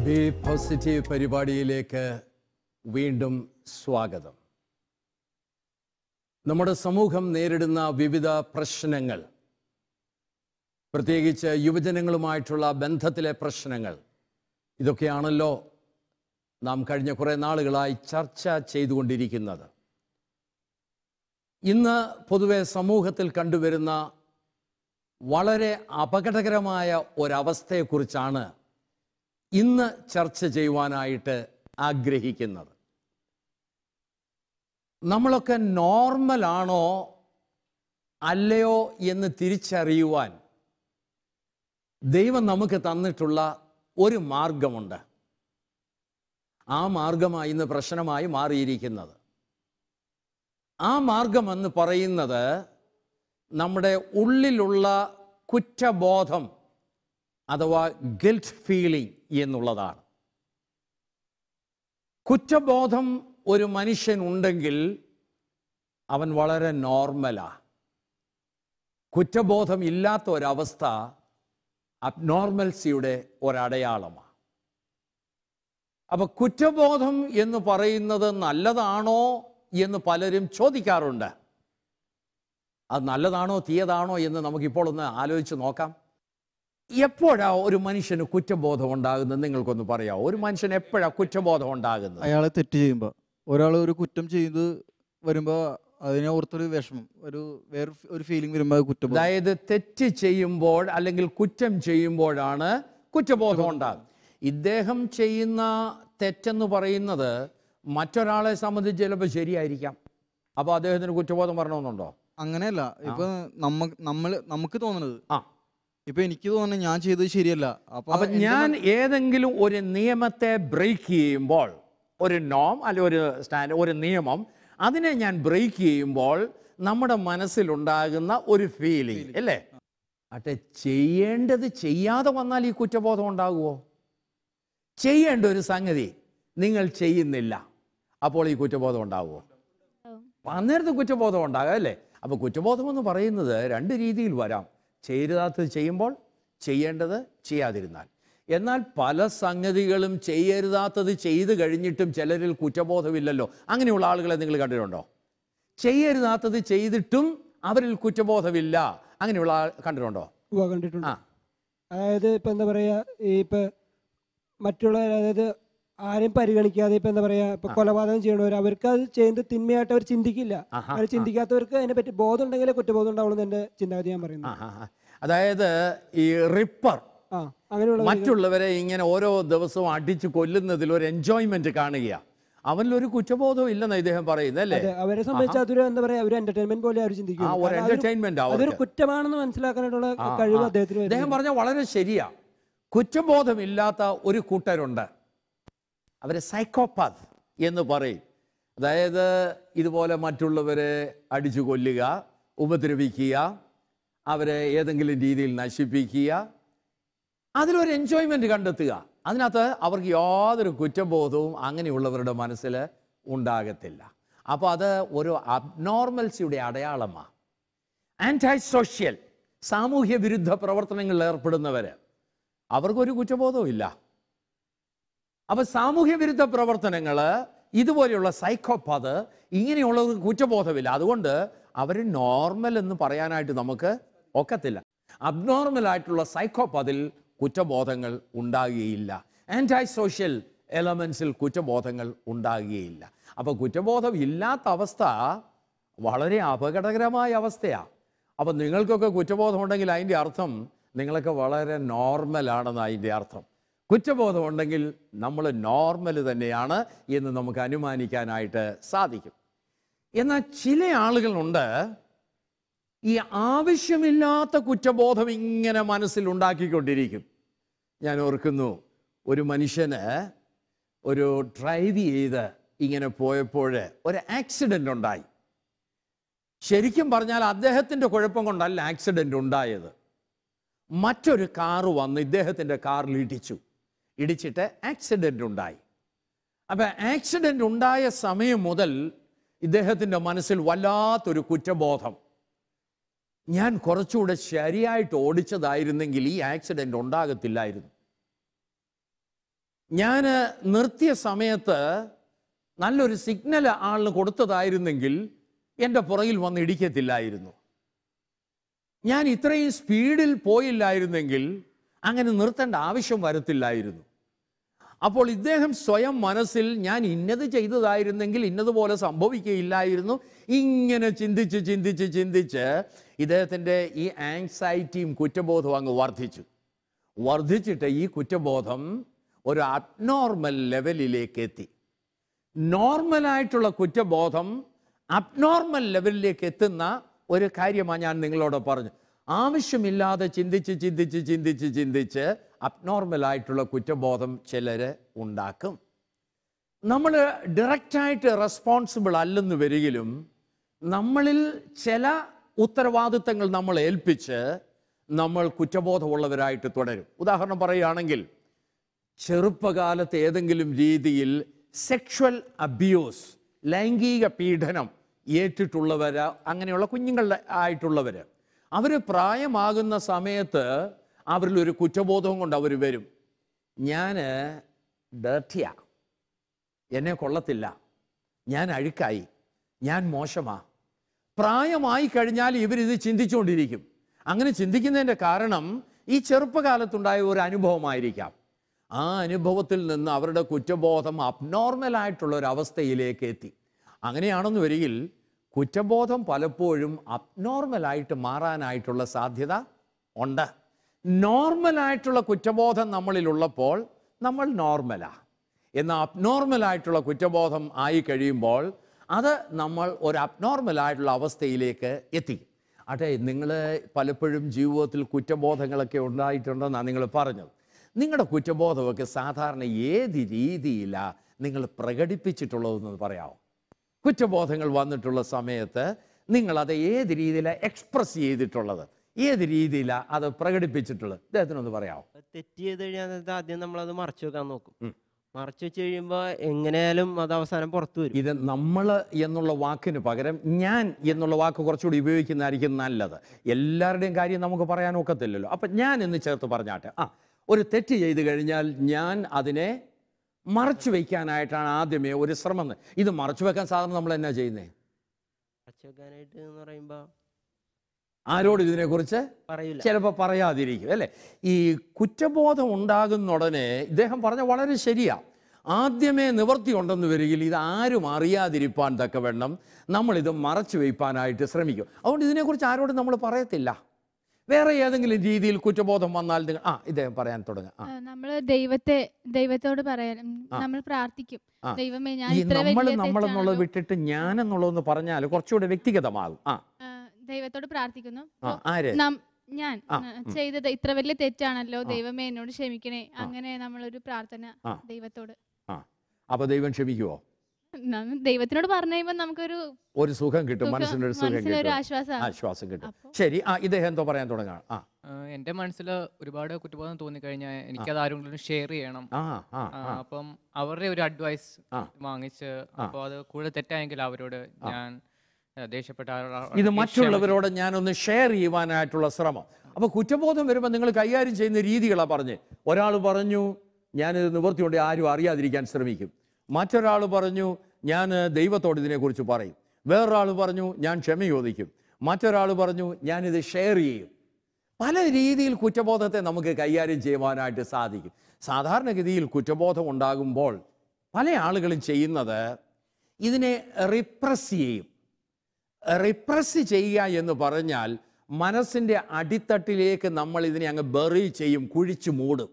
B positive പരിപാടിയിലേക്ക് വീണ്ടും സ്വാഗതം. നമ്മുടെ സമൂഹം നേരിടുന്ന വിവിധ പ്രശ്നങ്ങൾ, പ്രത്യേകിച്ച് യുവജനങ്ങളുമായിട്ടുള്ള ബന്ധത്തിലെ പ്രശ്നങ്ങൾ, ഇതൊക്കെയാണല്ലോ നാം കഴിഞ്ഞ കുറേ നാളുകളായി ചർച്ച ചെയ്തുകൊണ്ടിരിക്കുന്നത്. ഇന്ന് പൊതുവെ സമൂഹത്തിൽ കണ്ടുവരുന്ന വളരെ അപകടകരമായ ഒരവസ്ഥയെക്കുറിച്ചാണ് ഇന്ന് ചർച്ച ചെയ്യുവാനായിട്ട് ആഗ്രഹിക്കുന്നത്. നമ്മളൊക്കെ നോർമലാണോ അല്ലയോ എന്ന് തിരിച്ചറിയുവാൻ ദൈവം നമുക്ക് തന്നിട്ടുള്ള ഒരു മാർഗമുണ്ട്. ആ മാർഗമായി ഇന്ന് പ്രശ്നമായി മാറിയിരിക്കുന്നത്. ആ മാർഗം എന്ന് പറയുന്നത് നമ്മുടെ ഉള്ളിലുള്ള കുറ്റബോധം അഥവാ ഗിൽറ്റ് ഫീലിംഗ് എന്നുള്ളതാണ്. കുറ്റബോധം ഒരു മനുഷ്യനുണ്ടെങ്കിൽ അവൻ വളരെ നോർമലാണ്. കുറ്റബോധം ഇല്ലാത്ത ഒരവസ്ഥ അബ്നോർമൽസിയുടെ ഒരടയാളമാണ്. അപ്പോൾ കുറ്റബോധം എന്ന് പറയുന്നത് നല്ലതാണോ എന്ന് പലരും ചോദിക്കാറുണ്ട്. അത് നല്ലതാണോ തീയതാണോ എന്ന് നമുക്കിപ്പോൾ ഒന്ന് ആലോചിച്ച് നോക്കാം. എപ്പോഴാണ് ഒരു മനുഷ്യന് കുറ്റബോധം ഉണ്ടാകുന്നത്? നിങ്ങൾക്കൊന്ന് പറയാമോ? ഒരു മനുഷ്യന് എപ്പോഴാണ് കുറ്റബോധം ഉണ്ടാകുന്നത്? അയാളെ തെറ്റ് ചെയ്യുമ്പോൾ, ഒരാൾ ഒരു കുറ്റം ചെയ്ത് വരുമ്പോൾ അതിനെ ഓർത്തൊരു വിഷമം, ഒരു ഫീലിംഗ് വരുമ്പോൾ കുറ്റബോധം. അതായത് തെറ്റ് ചെയ്യുമ്പോൾ അല്ലെങ്കിൽ കുറ്റം ചെയ്യുമ്പോഴാണ് കുറ്റബോധം ഉണ്ടാകുന്നത്. ഇദ്ദേഹം ചെയ്യുന്ന തെറ്റെന്ന് പറയുന്നത് മറ്റൊരാളെ സംബന്ധിച്ച് ചിലപ്പോൾ ശരിയായിരിക്കാം. അപ്പോൾ അദ്ദേഹത്തിന് കുറ്റബോധം വരണമെന്നുണ്ടോ? അങ്ങനെയല്ല. ഇപ്പൊ നമുക്ക് തോന്നുന്നത്, ഇപ്പൊ എനിക്ക് തോന്നുന്നത് ഞാൻ ചെയ്തത് ശരിയല്ല. അപ്പൊ ഞാൻ ഏതെങ്കിലും ഒരു നിയമത്തെ ബ്രേക്ക് ചെയ്യുമ്പോൾ, ഒരു നോം അല്ലെ ഒരു സ്റ്റാൻഡ്, ഒരു നിയമം, അതിനെ ഞാൻ ബ്രേക്ക് ചെയ്യുമ്പോൾ നമ്മുടെ മനസ്സിലുണ്ടാകുന്ന ഒരു ഫീലിംഗ് അല്ലേ? അട്ടെ, ചെയ്യേണ്ടത് ചെയ്യാതെ വന്നാൽ ഈ കുറ്റബോധം ഉണ്ടാകുമോ? ചെയ്യേണ്ട ഒരു സംഗതി നിങ്ങൾ ചെയ്യുന്നില്ല, അപ്പോൾ ഈ കുറ്റബോധം ഉണ്ടാകുമോ? അന്നേരത്ത് കുറ്റബോധം ഉണ്ടാകാം അല്ലേ? അപ്പോൾ കുറ്റബോധം എന്ന് പറയുന്നത് രണ്ട് രീതിയിൽ വരാം. ചെയ്യരുതാത്തത് ചെയ്യുമ്പോൾ, ചെയ്യേണ്ടത് ചെയ്യാതിരുന്നാൽ. എന്നാൽ പല സംഗതികളും ചെയ്യരുതാത്തത് ചെയ്ത് കഴിഞ്ഞിട്ടും ചിലരിൽ കുറ്റബോധമില്ലല്ലോ. അങ്ങനെയുള്ള ആളുകളെ നിങ്ങൾ കണ്ടിട്ടുണ്ടോ? ചെയ്യരുതാത്തത് ചെയ്തിട്ടും അവരിൽ കുറ്റബോധമില്ല. അങ്ങനെയുള്ള കണ്ടിട്ടുണ്ടോ? കണ്ടിട്ടുണ്ട്. അതായത് ഇപ്പം എന്താ പറയുക, ഇപ്പം മറ്റുള്ള, അതായത് ആരെയും പരിഗണിക്കാതെ ഇപ്പം എന്താ പറയുക, ഇപ്പം കൊലപാതകം ചെയ്യണവർ, അവർക്ക് അത് ചെയ്യുന്നത് തിന്മയായിട്ട് അവർ ചിന്തിക്കില്ല. അവർ ചിന്തിക്കാത്തവർക്ക് അതിനെ പറ്റി ബോധം ഉണ്ടെങ്കിലേ കുറ്റബോധം ഉണ്ടാവുള്ളൂ എന്ന് എൻ്റെ ചിന്താഗതി ഞാൻ പറയുന്നത്. അതായത് ഈ റിപ്പർ അങ്ങനെയുള്ള മറ്റുള്ളവരെ ഇങ്ങനെ ഓരോ ദിവസവും അടിച്ചു കൊല്ലുന്നതിൽ ഒരു എൻജോയ്മെന്റ് കാണുക, അവനിലൊരു കുറ്റബോധവും ഇല്ലെന്ന് ഇദ്ദേഹം പറയുന്നത് അല്ലേ? അവരെ സംബന്ധിച്ച് അതൊരു എന്താ പറയാ, ഒരു എന്റർടൈൻമെന്റ് പോലെ അവർ ചിന്തിക്കും. അതൊരു കുറ്റമാണെന്ന് മനസ്സിലാക്കാനായിട്ടുള്ള കഴിവ് അദ്ദേഹത്തിന്. അദ്ദേഹം പറഞ്ഞ വളരെ ശരിയാ. കുറ്റബോധമില്ലാത്ത ഒരു കൂട്ടരുണ്ട്, അവരെ സൈക്കോപാത്ത് എന്ന് പറയും. അതായത് ഇതുപോലെ മറ്റുള്ളവരെ അടിച്ചു കൊല്ലുക, ഉപദ്രവിക്കുക, അവരെ ഏതെങ്കിലും രീതിയിൽ നശിപ്പിക്കുക, അതിലൊരു എൻജോയ്മെൻറ്റ് കണ്ടെത്തുക. അതിനകത്ത് അവർക്ക് യാതൊരു കുറ്റബോധവും അങ്ങനെയുള്ളവരുടെ മനസ്സിൽ ഉണ്ടാകത്തില്ല. അപ്പോൾ അത് ഒരു അബ്നോർമൽസിയുടെ അടയാളമാണ്. ആൻറ്റി സോഷ്യൽ, സാമൂഹ്യ വിരുദ്ധ പ്രവർത്തനങ്ങളിൽ ഏർപ്പെടുന്നവർ, അവർക്കൊരു കുറ്റബോധവും ഇല്ല. അപ്പോൾ സാമൂഹ്യ വിരുദ്ധ പ്രവർത്തനങ്ങൾ, ഇതുപോലെയുള്ള സൈക്കോപാത്ത്, ഇങ്ങനെയുള്ളവർക്ക് കുറ്റബോധമില്ല. അതുകൊണ്ട് അവർ നോർമൽ എന്ന് പറയാനായിട്ട് നമുക്ക് ഒക്കത്തില്ല. അബ്നോർമലായിട്ടുള്ള സൈക്കോപാത്തിൽ കുറ്റബോധങ്ങൾ ഉണ്ടാകുകയില്ല. ആൻറ്റി സോഷ്യൽ എലമെൻസിൽ കുറ്റബോധങ്ങൾ ഉണ്ടാകുകയില്ല. അപ്പോൾ കുറ്റബോധം ഇല്ലാത്ത അവസ്ഥ വളരെ അപകടകരമായ അവസ്ഥയാണ്. അപ്പം നിങ്ങൾക്കൊക്കെ കുറ്റബോധം ഉണ്ടെങ്കിൽ അതിൻ്റെ അർത്ഥം നിങ്ങളൊക്കെ വളരെ നോർമലാണെന്ന് അതിൻ്റെ അർത്ഥം. കുറ്റബോധം ഉണ്ടെങ്കിൽ നമ്മൾ നോർമൽ തന്നെയാണ് എന്ന് നമുക്ക് അനുമാനിക്കാനായിട്ട് സാധിക്കും. എന്നാൽ ചില ആളുകളുണ്ട്, ഈ ആവശ്യമില്ലാത്ത കുറ്റബോധം ഇങ്ങനെ മനസ്സിൽ ഉണ്ടാക്കിക്കൊണ്ടിരിക്കും. ഞാൻ ഓർക്കുന്നു, ഒരു മനുഷ്യന് ഒരു ഡ്രൈവ് ചെയ്ത് ഇങ്ങനെ പോയപ്പോൾ ഒരു ആക്സിഡൻ്റ് ഉണ്ടായി. ശരിക്കും പറഞ്ഞാൽ അദ്ദേഹത്തിൻ്റെ കുഴപ്പം കൊണ്ടല്ല ആക്സിഡൻ്റ് ഉണ്ടായത്. മറ്റൊരു കാറ് വന്ന് ഇദ്ദേഹത്തിൻ്റെ കാറിൽ ഇടിച്ചിട്ട് ആക്സിഡൻ്റ് ഉണ്ടായി. അപ്പം ആക്സിഡൻ്റ് ഉണ്ടായ സമയം മുതൽ ഇദ്ദേഹത്തിൻ്റെ മനസ്സിൽ വല്ലാത്തൊരു കുറ്റബോധം. ഞാൻ കുറച്ചുകൂടെ ശരിയായിട്ട് ഓടിച്ചതായിരുന്നെങ്കിൽ ഈ ആക്സിഡൻ്റ് ഉണ്ടാകത്തില്ലായിരുന്നു. ഞാൻ നിർത്തിയ സമയത്ത് നല്ലൊരു സിഗ്നൽ ആളിന് കൊടുത്തതായിരുന്നെങ്കിൽ എൻ്റെ പുറകിൽ വന്ന് ഇടിക്കത്തില്ലായിരുന്നു. ഞാൻ ഇത്രയും സ്പീഡിൽ പോയില്ലായിരുന്നെങ്കിൽ അങ്ങനെ നിർത്തേണ്ട ആവശ്യം വരത്തില്ലായിരുന്നു. അപ്പോൾ ഇദ്ദേഹം സ്വയം മനസ്സിൽ ഞാൻ ഇന്നത് ചെയ്തതായിരുന്നെങ്കിൽ ഇന്നതുപോലെ സംഭവിക്കുകയില്ലായിരുന്നു. ഇങ്ങനെ ചിന്തിച്ച് ചിന്തിച്ച് ചിന്തിച്ച് ഇദ്ദേഹത്തിൻ്റെ ഈ ആങ്സൈറ്റിയും കുറ്റബോധവും അങ്ങ് വർദ്ധിച്ചിട്ട് ഈ കുറ്റബോധം ഒരു അബ്നോർമൽ ലെവലിലേക്ക് എത്തി. നോർമലായിട്ടുള്ള കുറ്റബോധം അബ്നോർമൽ ലെവലിലേക്ക് എത്തുന്ന ഒരു കാര്യമാണ് ഞാൻ നിങ്ങളോട് പറഞ്ഞു. ആവശ്യമില്ലാതെ ചിന്തിച്ച് ചിന്തിച്ച് ചിന്തിച്ച് ചിന്തിച്ച് അബ്നോർമലായിട്ടുള്ള കുറ്റബോധം ചിലർ ഉണ്ടാക്കും. നമ്മൾ ഡയറക്റ്റായിട്ട് റെസ്പോൺസിബിൾ അല്ലെന്ന് വരികിലും നമ്മളിൽ ചില ഉത്തരവാദിത്തങ്ങൾ നമ്മൾ ഏൽപ്പിച്ച് നമ്മൾ കുറ്റബോധമുള്ളവരായിട്ട് തുടരും. ഉദാഹരണം പറയുകയാണെങ്കിൽ, ചെറുപ്പകാലത്ത് ഏതെങ്കിലും രീതിയിൽ സെക്ഷൽ അബ്യൂസ്, ലൈംഗിക പീഡനം ഏറ്റിട്ടുള്ളവർ, അങ്ങനെയുള്ള കുഞ്ഞുങ്ങളുടെ ആയിട്ടുള്ളവർ, അവർ പ്രായമാകുന്ന സമയത്ത് അവരിലൊരു കുറ്റബോധവും കൊണ്ട് അവർ വരും. ഞാൻ ഡർട്ടിയാ, എന്നെ കൊള്ളത്തില്ല, ഞാൻ അഴുക്കായി, ഞാൻ മോശമാ. പ്രായമായി കഴിഞ്ഞാൽ ഇവരിത് ചിന്തിച്ചുകൊണ്ടിരിക്കും. അങ്ങനെ ചിന്തിക്കുന്നതിൻ്റെ കാരണം ഈ ചെറുപ്പകാലത്തുണ്ടായ ഒരു അനുഭവമായിരിക്കാം. ആ അനുഭവത്തിൽ നിന്ന് അവരുടെ കുറ്റബോധം അബ്നോർമലായിട്ടുള്ള ഒരു അവസ്ഥയിലേക്ക് എത്തി. അങ്ങനെയാണെന്ന് വരികിൽ കുറ്റബോധം പലപ്പോഴും അബ്നോർമലായിട്ട് മാറാനായിട്ടുള്ള സാധ്യത ഉണ്ട്. നോർമലായിട്ടുള്ള കുറ്റബോധം നമ്മളിലുള്ളപ്പോൾ നമ്മൾ നോർമലാണ്. എന്നാൽ അബ്നോർമലായിട്ടുള്ള കുറ്റബോധം ആയി കഴിയുമ്പോൾ അത് നമ്മൾ ഒരു അബ്നോർമലായിട്ടുള്ള അവസ്ഥയിലേക്ക് എത്തിക്കും. അതെ, നിങ്ങൾ പലപ്പോഴും ജീവിതത്തിൽ കുറ്റബോധങ്ങളൊക്കെ ഉണ്ടായിട്ടുണ്ടെന്നാണ് നിങ്ങൾ പറഞ്ഞത്. നിങ്ങളുടെ കുറ്റബോധമൊക്കെ സാധാരണ ഏത് രീതിയിലാണ് നിങ്ങൾ പ്രകടിപ്പിച്ചിട്ടുള്ളതെന്ന് പറയാമോ? കുറ്റബോധങ്ങൾ വന്നിട്ടുള്ള സമയത്ത് നിങ്ങളത് ഏത് രീതിയിലാണ് എക്സ്പ്രസ് ചെയ്തിട്ടുള്ളത്, ഏത് രീതിയിലാണ് അത് പ്രകടിപ്പിച്ചിട്ടുള്ളത്? അദ്ദേഹത്തിനൊന്ന് പറയാമോ? തെറ്റ് ചെയ്ത് കഴിഞ്ഞാൽ ആദ്യം നമ്മളത് മറച്ചു വെക്കാൻ നോക്കും. മറച്ചു വെച്ച് കഴിയുമ്പോൾ എങ്ങനെയാലും അത് അവസാനം പുറത്തു വരും. ഇത് നമ്മൾ എന്നുള്ള വാക്കിന് പകരം ഞാൻ എന്നുള്ള വാക്ക് കുറച്ചുകൂടി ഉപയോഗിക്കുന്നതായിരിക്കും നല്ലത്. എല്ലാവരുടെയും കാര്യം നമുക്ക് പറയാൻ ഒക്കത്തില്ലല്ലോ. അപ്പം ഞാൻ എന്ന് ചേർത്ത് പറഞ്ഞാട്ടെ. ഒരു തെറ്റ് ചെയ്ത് കഴിഞ്ഞാൽ ഞാൻ അതിനെ മറച്ചു വയ്ക്കാനായിട്ടാണ് ആദ്യമേ ഒരു ശ്രമം. ഇത് മറച്ചു വെക്കാൻ സാധാരണ നമ്മൾ എന്നാ ചെയ്യുന്നേ? മറച്ചു വെക്കാനായിട്ട് എന്ന് പറയുമ്പോൾ ആരോട് ഇതിനെക്കുറിച്ച് പറയില്ല, ചിലപ്പോൾ പറയാതിരിക്കും, അല്ലേ? ഈ കുറ്റബോധം ഉണ്ടാകുന്ന ഉടനെ ഇദ്ദേഹം പറഞ്ഞ വളരെ ശരിയാ. ആദ്യമേ നിവൃത്തി ഉണ്ടെന്ന് വരികിൽ ഇത് ആരും അറിയാതിരിപ്പാൻ തക്കവണ്ണം നമ്മളിത് മറച്ചു വയ്പ്പാനായിട്ട് ശ്രമിക്കും. അതുകൊണ്ട് ഇതിനെക്കുറിച്ച് ആരോടും നമ്മൾ പറയത്തില്ല. വേറെ ഏതെങ്കിലും രീതിയിൽ കുറ്റബോധം വന്നാൽ ഇദ്ദേഹം പറയാൻ തുടങ്ങാം. നമ്മൾ ദൈവത്തോട് പറയാൻ നമ്മൾ പ്രാർത്ഥിക്കും. ദൈവമേ, ഞാൻ നമ്മളെന്നുള്ളത് വിട്ടിട്ട് ഞാൻ എന്നുള്ളതെന്ന് പറഞ്ഞാൽ കുറച്ചുകൂടെ വ്യക്തിഗതമാകും. ദൈവത്തോട് പ്രാർത്ഥിക്കുന്നു. ഞാൻ ചെയ്തത് ഇത്ര വലിയ തെറ്റാണല്ലോ, ദൈവമേ എന്നോട് ക്ഷമിക്കണേ. അങ്ങനെ നമ്മളൊരു പ്രാർത്ഥന ദൈവത്തോട്. അപ്പൊ ദൈവം ക്ഷമിക്കുവോ? ദൈവത്തിനോട് പറഞ്ഞു കഴിയുമ്പോൾ നമുക്കൊരു സുഖം കിട്ടും, മനസ്സിനൊരു സുഖം കിട്ടും, ആശ്വാസം കിട്ടും. ശരി, ഇദ്ദേഹം എന്തോ പറയാൻ തുടങ്ങാം. എന്റെ മനസ്സിൽ ഒരുപാട് കുറ്റബോധം തോന്നിക്കഴിഞ്ഞാൽ എനിക്കത് ആരെങ്കിലും ഷെയർ ചെയ്യണം. അപ്പം അവരുടെ ഒരു അഡ്വൈസ് വാങ്ങിച്ച്, അപ്പോൾ അത് കൂടുതൽ തെറ്റായെങ്കിൽ അവരോട് ഞാൻ ദേഷ്യപ്പെട്ട ഇത് മറ്റുള്ളവരോട് ഞാനൊന്ന് ഷെയർ ചെയ്യുവാനായിട്ടുള്ള ശ്രമം. അപ്പോൾ കുറ്റബോധം വരുമ്പോൾ നിങ്ങൾ കൈകാര്യം ചെയ്യുന്ന രീതികളാണ് പറഞ്ഞ്. ഒരാൾ പറഞ്ഞു ഞാനിത് നിവൃത്തിയുണ്ട് ആരും അറിയാതിരിക്കാൻ ശ്രമിക്കും. മറ്റൊരാൾ പറഞ്ഞു ഞാൻ ദൈവത്തോട് ഇതിനെക്കുറിച്ച് പറയും. വേറൊരാൾ പറഞ്ഞു ഞാൻ ക്ഷമ ചോദിക്കും. മറ്റൊരാൾ പറഞ്ഞു ഞാനിത് ഷെയർ ചെയ്യും. പല രീതിയിൽ കുറ്റബോധത്തെ നമുക്ക് കൈകാര്യം ചെയ്യുവാനായിട്ട് സാധിക്കും. സാധാരണഗതിയിൽ കുറ്റബോധം ഉണ്ടാകുമ്പോൾ പല ആളുകളും ചെയ്യുന്നത് ഇതിനെ റിപ്രസ് ചെയ്യും. റിപ്രസ് ചെയ്യുക എന്ന് പറഞ്ഞാൽ മനസ്സിൻ്റെ അടിത്തട്ടിലേക്ക് നമ്മൾ ഇതിനെ അങ്ങ് ബറി ചെയ്യും, കുഴിച്ചു മൂടും.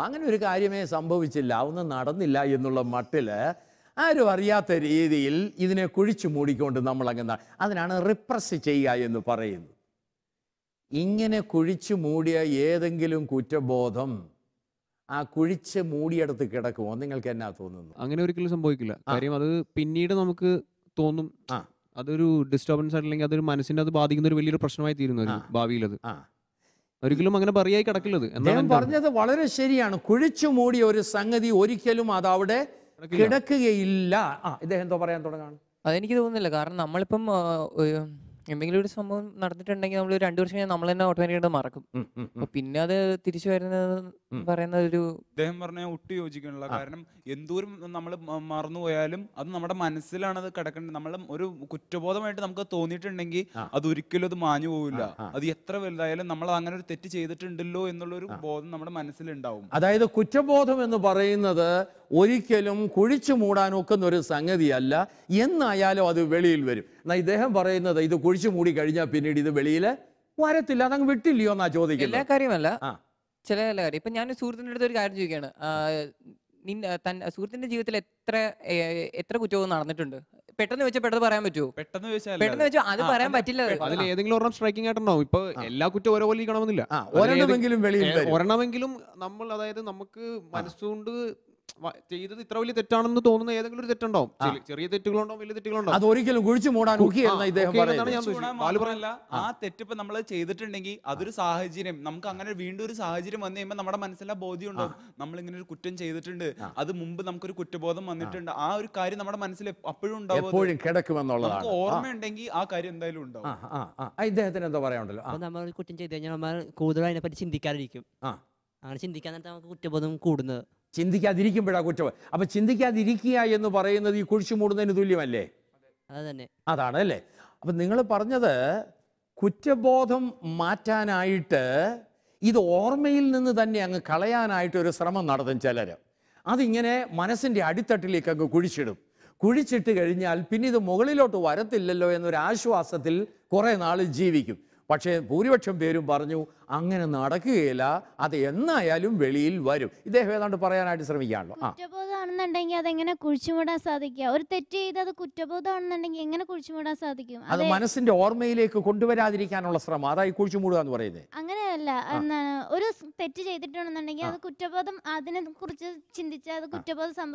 അങ്ങനെ ഒരു കാര്യമേ സംഭവിച്ചില്ല, ഒന്നും നടന്നില്ല എന്നുള്ള മട്ടിൽ ആരും അറിയാത്ത രീതിയിൽ ഇതിനെ കുഴിച്ചു മൂടിക്കൊണ്ട് നമ്മൾ അങ്ങനെ, അതിനാണ് റിപ്രസ് ചെയ്യുക എന്ന് പറയുന്നത്. ഇങ്ങനെ കുഴിച്ചു മൂടിയ ഏതെങ്കിലും കുറ്റബോധം ആ കുഴിച്ച് മൂടിയെടുത്ത് കിടക്കുമോ? നിങ്ങൾക്ക് എന്നാ തോന്നുന്നു? അങ്ങനെ ഒരിക്കലും സംഭവിക്കില്ല. കാര്യം അത് പിന്നീട് നമുക്ക് തോന്നും അതൊരു ഡിസ്റ്റർബൻസ് ആയിട്ടില്ലെങ്കിൽ അതൊരു മനസ്സിനെ അത് ബാധിക്കുന്ന ഒരു വലിയൊരു പ്രശ്നമായി തീരുന്നത് ഭാവിയിൽ. അത് ഒരിക്കലും അങ്ങനെ പറയായി കിടക്കില്ലത്. അദ്ദേഹം പറഞ്ഞത് വളരെ ശരിയാണ്. കുഴിച്ചു മൂടിയ ഒരു സംഗതി ഒരിക്കലും അത് അവിടെ കിടക്കുകയില്ല. ഇദ്ദേഹം എന്തോ പറയാൻ തുടങ്ങാണ്. അതെനിക്ക് തോന്നുന്നില്ല. കാരണം നമ്മളിപ്പം എന്തെങ്കിലും ഒരു സംഭവം നടന്നിട്ടുണ്ടെങ്കിൽ നമ്മൾ 2 വർഷം കഴിഞ്ഞാൽ നമ്മൾ തന്നെ ഓട്ടോമാറ്റിക്കായിട്ട് മറക്കും. അപ്പൊ പിന്നെ അത് തിരിച്ചു വരുന്നത് പറയുന്ന ഒരു അദ്ദേഹം പറഞ്ഞ ഒട്ടും യോജിക്കണില്ല. കാരണം എന്തോരം നമ്മൾ മറന്നുപോയാലും അത് നമ്മുടെ മനസ്സിലാണ് അത് കിടക്കേണ്ടത്. നമ്മൾ ഒരു കുറ്റബോധമായിട്ട് നമുക്ക് തോന്നിയിട്ടുണ്ടെങ്കിൽ അത് ഒരിക്കലും അത് മാഞ്ഞു പോവില്ല. അത് എത്ര വലുതായാലും നമ്മൾ അങ്ങനെ ഒരു തെറ്റ് ചെയ്തിട്ടുണ്ടല്ലോ എന്നുള്ളൊരു ബോധം നമ്മുടെ മനസ്സിലുണ്ടാവും. അതായത് കുറ്റബോധം എന്ന് പറയുന്നത് ഒരിക്കലും കുഴിച്ചു മൂടാൻ ഒക്കുന്ന ഒരു സംഗതിയല്ല. എന്നായാലും അത് വെളിയിൽ വരും. എന്നാൽ ഇദ്ദേഹം പറയുന്നത് ഇത് കുഴിച്ചു മൂടി കഴിഞ്ഞാൽ പിന്നീട് ഇത് വെളിയിൽ വരത്തില്ല, അതങ്ങ് വിട്ടില്ലയോ എന്നാ ചോദിക്കുന്നത്. എല്ലാ കാര്യമല്ല, ചില കാര്യം. ഇപ്പൊ ഞാൻ സുഹൃത്തിൻ്റെ അടുത്ത് ഒരു കാര്യം ചോദിക്കുകയാണ്, സുഹൃത്തിന്റെ ജീവിതത്തിൽ എത്ര കുറ്റവും നടന്നിട്ടുണ്ട്? പെട്ടെന്ന് വെച്ചാൽ പെട്ടെന്ന് പറയാൻ പറ്റുമോ? പെട്ടെന്ന് വെച്ചാൽ അത് പറയാൻ പറ്റില്ല. അതിൽ ഏതെങ്കിലും ഒരെണ്ണം സ്ട്രൈക്കിംഗ് ആയിട്ടുണ്ടാവും. ഇപ്പൊ എല്ലാ കുറ്റവും ഒരേപോലെ ഇരിക്കണമെന്നില്ല. ഒരെണ്ണമെങ്കിലും നമ്മൾ, അതായത് നമുക്ക് മനസ്സുകൊണ്ട് ചെയ്തത് ഇത്ര വലിയ തെറ്റാണെന്ന് തോന്നുന്ന ഏതെങ്കിലും ഒരു തെറ്റുണ്ടാവും. ചെറിയ തെറ്റുകളുണ്ടാവും, വലിയ തെറ്റുകളുണ്ടാവും. അതൊരിക്കലും കുഴിച്ചു മൂടാൻ ആ തെറ്റ് ഇപ്പൊ നമ്മൾ ചെയ്തിട്ടുണ്ടെങ്കിൽ അതൊരു സാഹചര്യം, നമുക്ക് അങ്ങനെ വീണ്ടും ഒരു സാഹചര്യം വന്നു കഴിയുമ്പോൾ നമ്മുടെ മനസ്സിലെ ബോധ്യം ഉണ്ടാവും നമ്മൾ ഇങ്ങനെ ഒരു കുറ്റം ചെയ്തിട്ടുണ്ട്, അത് മുമ്പ് നമുക്കൊരു കുറ്റബോധം വന്നിട്ടുണ്ട്. ആ ഒരു കാര്യം നമ്മുടെ മനസ്സിൽ അപ്പോഴും ഉണ്ടാവും, എപ്പോഴും കിടക്കുമെന്നുള്ളതാണ്. ഓർമ്മയുണ്ടെങ്കിൽ ആ കാര്യം എന്തായാലും ഉണ്ടാവും. ഇദ്ദേഹത്തിന് എന്താ പറയാനുണ്ടല്ലോ? നമ്മൾ കുറ്റം ചെയ്ത് കഴിഞ്ഞാൽ നമ്മൾ കൂടുതൽ അതിനെപ്പറ്റി ചിന്തിക്കാതിരിക്കും. അങ്ങനെ ചിന്തിക്കാൻ നേരത്തെ നമുക്ക് കുറ്റബോധം കൂടുന്നത്. ചിന്തിക്കാതിരിക്കുമ്പോഴാ കുറ്റബോധം. അപ്പൊ ചിന്തിക്കാതിരിക്കുക എന്ന് പറയുന്നത് ഈ കുഴിച്ചു മൂടുന്നതിന് തുല്യമല്ലേ? അതാണ് അല്ലേ? അപ്പൊ നിങ്ങൾ പറഞ്ഞത് കുറ്റബോധം മാറ്റാനായിട്ട് ഇത് ഓർമ്മയിൽ നിന്ന് തന്നെ അങ്ങ് കളയാനായിട്ട് ഒരു ശ്രമം നടത്തും ചിലര്. അതിങ്ങനെ മനസ്സിന്റെ അടിത്തട്ടിലേക്ക് അങ്ങ് കുഴിച്ചിടും. കുഴിച്ചിട്ട് കഴിഞ്ഞാൽ പിന്നെ ഇത് മുകളിലോട്ട് വരത്തില്ലല്ലോ എന്നൊരു ആശ്വാസത്തിൽ കുറെ നാൾ ജീവിക്കും. പക്ഷേ ഭൂരിപക്ഷം പേരും പറഞ്ഞു അങ്ങനെ നടക്കുകയില്ല, അത് എന്നായാലും വെളിയിൽ വരും. ഇദ്ദേഹം ഏതാണ്ട് പറയാനായിട്ട് ശ്രമിക്കുകയാണല്ലോ. കുറ്റബോധമാണെന്നുണ്ടെങ്കിൽ അതെങ്ങനെ കുഴിച്ചുമൂടാൻ സാധിക്കുക? ഒരു തെറ്റ് ചെയ്ത് അത് കുറ്റബോധമാണെന്നുണ്ടെങ്കിൽ എങ്ങനെ കുഴിച്ചുമൂടാൻ സാധിക്കും? അത് മനസ്സിന്റെ ഓർമ്മയിലേക്ക് കൊണ്ടുവരാതിരിക്കാനുള്ള ശ്രമം, അതായി കുഴിച്ചുമൂടുക എന്ന് പറയുന്നത്. അങ്ങനെയല്ല, എന്താണ്, ഒരു തെറ്റ് ചെയ്തിട്ടുണ്ടെന്നുണ്ടെങ്കിൽ അത് കുറ്റബോധം, അതിനെ കുറിച്ച് ചിന്തിച്ച് അത് കുറ്റബോധം